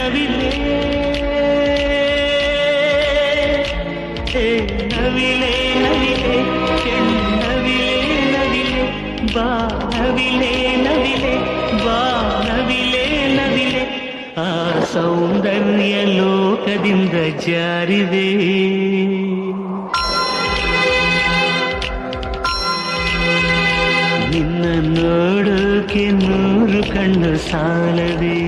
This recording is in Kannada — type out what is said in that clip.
ನವಿಲೆ ನವಿಲೆ ನವಿಲೆ ಕೆಣ್ಣವಿಲೆ ನವಿಲೆ ಬಾ ನವಿಲೆ ನವಿಲೆ ಬಾ ನವಿಲೆ ನವಿಲೆ ಆ ಸೌಂದರ್ಯ ಲೋಕದಿಂದ ಜಾರಿದೆ ನಿನ್ನ ನೋಡೋಕೆ 100 ಕಣ್ಣು ಸಾಲದೆ